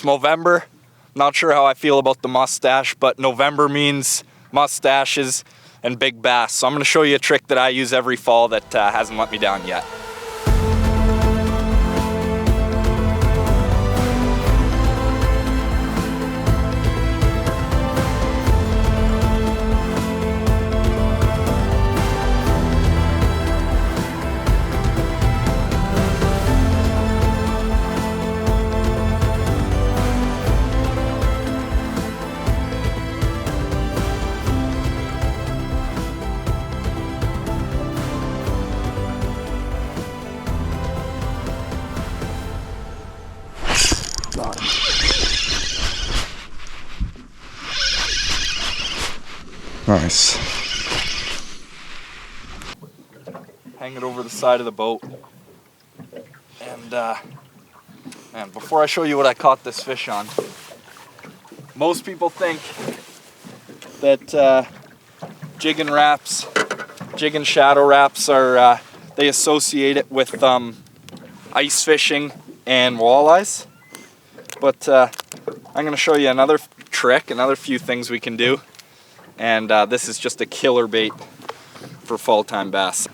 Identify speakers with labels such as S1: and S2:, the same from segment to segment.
S1: Movember. Not sure how I feel about the mustache, but November means mustaches and big bass. So I'm going to show you a trick that I use every fall that hasn't let me down yet.
S2: Nice.
S1: Hang it over the side of the boat. And man, before I show you what I caught this fish on, most people think that jigging wraps, jigging shadow wraps are, they associate it with ice fishing and walleyes. But I'm going to show you another trick, another few things we can do. And this is just a killer bait for fall time bass.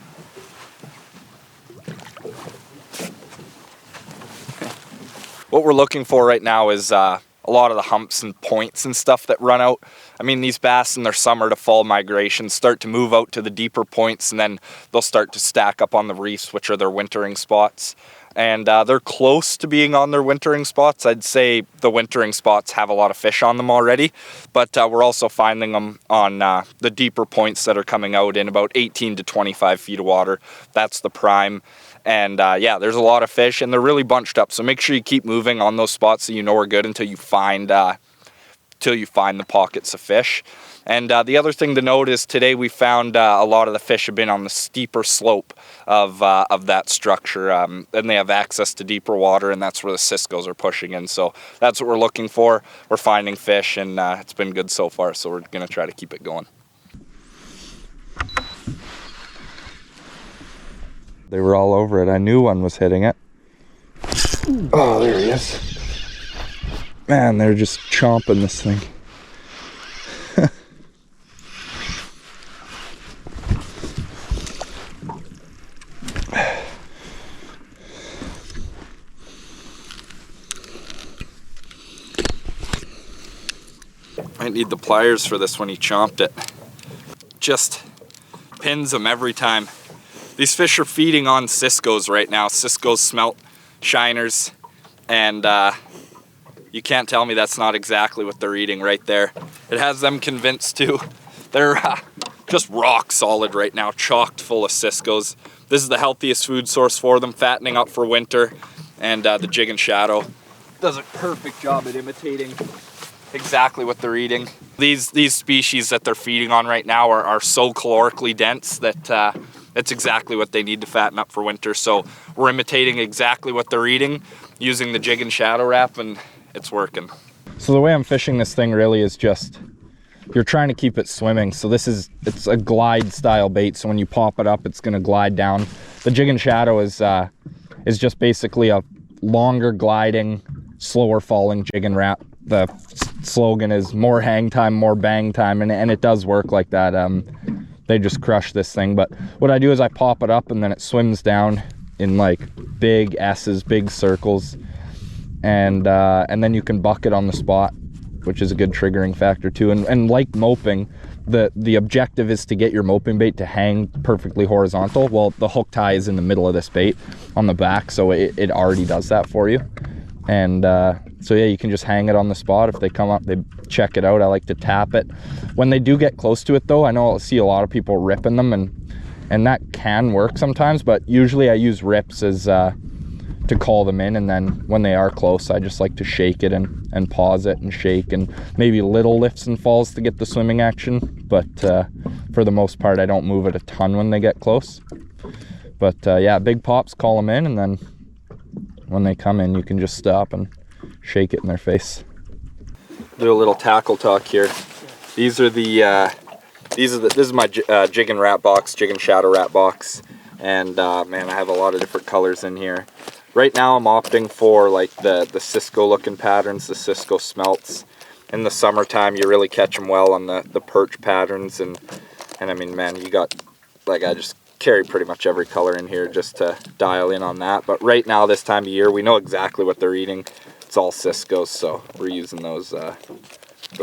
S1: What we're looking for right now is a lot of the humps and points and stuff that run out. I mean, these bass in their summer to fall migration start to move out to the deeper points, and then they'll start to stack up on the reefs, which are their wintering spots. And they're close to being on their wintering spots. I'd say the wintering spots have a lot of fish on them already, but we're also finding them on the deeper points that are coming out in about 18 to 25 feet of water. That's the prime. And yeah, there's a lot of fish, and they're really bunched up. So make sure you keep moving on those spots that you know are good until you find the pockets of fish. And the other thing to note is today we found a lot of the fish have been on the steeper slope of that structure, and they have access to deeper water, and that's where the ciscoes are pushing in. So that's what we're looking for. We're finding fish, and it's been good so far, so we're going to try to keep it going.
S2: They were all over it. I knew one was hitting it. Oh, there he is. Man, they're just chomping this thing.
S1: Might need the pliers for this when he chomped it. Just pins him every time. These fish are feeding on ciscoes right now. Ciscoes, smelt, shiners, and you can't tell me that's not exactly what they're eating right there. It has them convinced too. They're just rock solid right now, chocked full of ciscoes. This is the healthiest food source for them, fattening up for winter, and the jig and shadow does a perfect job at imitating exactly what they're eating. These species that they're feeding on right now are so calorically dense that it's exactly what they need to fatten up for winter. So we're imitating exactly what they're eating using the jig and shadow wrap, and it's working.
S2: So the way I'm fishing this thing really is just, you're trying to keep it swimming. So it's a glide style bait. So when you pop it up, it's going to glide down. The jig and shadow is just basically a longer gliding, slower falling jig and wrap. The slogan is more hang time, more bang time, and it does work like that. They just crush this thing. But what I do is I pop it up, and then it swims down in like big S's, big circles, and then you can buck it on the spot, which is a good triggering factor too. And like moping, the objective is to get your moping bait to hang perfectly horizontal. Well, the hook tie is in the middle of this bait on the back, so it already does that for you. And so yeah, you can just hang it on the spot. If they come up, they check it out. I like to tap it. When they do get close to it though, I know I'll see a lot of people ripping them, and that can work sometimes, but usually I use rips as to call them in, and then when they are close, I just like to shake it and pause it and shake, and maybe little lifts and falls to get the swimming action. But for the most part, I don't move it a ton when they get close. But yeah, big pops, call them in, and then when they come in, you can just stop and shake it in their face.
S1: Do a little tackle talk here. This is my jig and wrap box, jig and shadow wrap box, and man, I have a lot of different colors in here. Right now I'm opting for like the cisco looking patterns, the cisco smelts. In the summertime you really catch them well on the perch patterns, and I mean, man, you got, like, I just carry pretty much every color in here just to dial in on that. But right now, this time of year, we know exactly what they're eating. It's all ciscos, so we're using those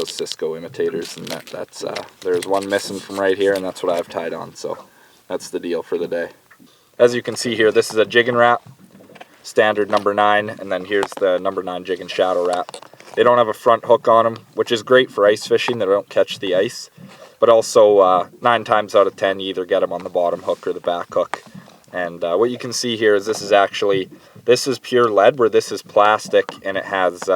S1: cisco imitators, and that's there's one missing from right here, and that's what I've tied on. So that's the deal for the day. As you can see here, this is a jigging wrap, standard number 9, and then here's the number 9 jigging shadow wrap. They don't have a front hook on them, which is great for ice fishing. They don't catch the ice. But also 9 times out of 10 you either get them on the bottom hook or the back hook. And what you can see here is this is pure lead, where this is plastic, and it has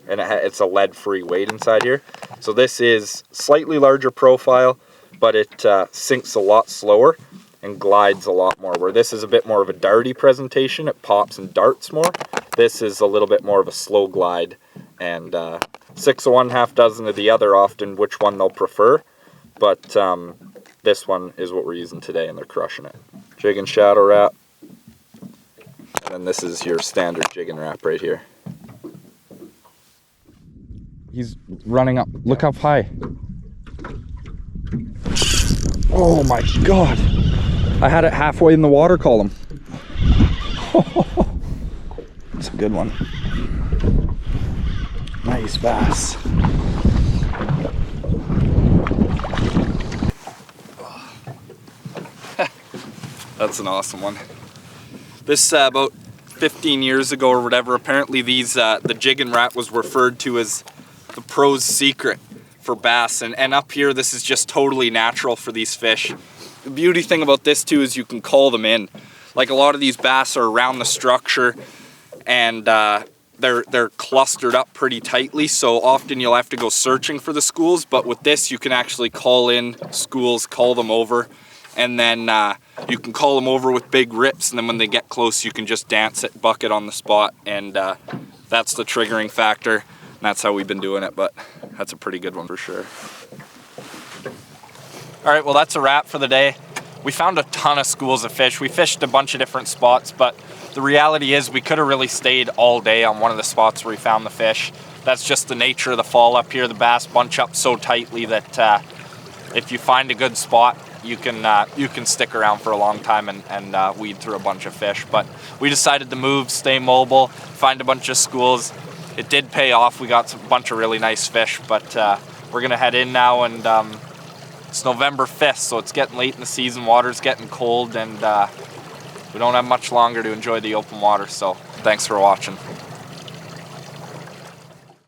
S1: it's a lead-free weight inside here. So this is slightly larger profile, but it sinks a lot slower and glides a lot more. Where this is a bit more of a darty presentation, it pops and darts more. This is a little bit more of a slow glide, and 6 of one, half dozen of the other, often which one they'll prefer. But this one is what we're using today, and they're crushing it. Jigging shadow wrap, and then this is your standard jigging wrap right here.
S2: He's running up. Look up high. Oh my God. I had it halfway in the water column. It's a good one. Nice bass.
S1: That's an awesome one. This about 15 years ago or whatever, apparently these the jigging wrap was referred to as the pro's secret for bass, and up here this is just totally natural for these fish. The beauty thing about this too is you can call them in. Like, a lot of these bass are around the structure, and they're clustered up pretty tightly, so often you'll have to go searching for the schools. But with this you can actually call in schools, call them over, and then you can call them over with big rips, and then when they get close you can just dance it, bucket on the spot, and that's the triggering factor, and that's how we've been doing it. But that's a pretty good one for sure. All right, well, that's a wrap for the day. We found a ton of schools of fish. We fished a bunch of different spots, but the reality is we could have really stayed all day on one of the spots where we found the fish. That's just the nature of the fall up here. The bass bunch up so tightly that if you find a good spot, you can stick around for a long time and weed through a bunch of fish. But we decided to move, stay mobile, find a bunch of schools. It did pay off. We got a bunch of really nice fish, but we're gonna head in now, and it's November 5th, so it's getting late in the season. Water's getting cold, and we don't have much longer to enjoy the open water. So thanks for watching.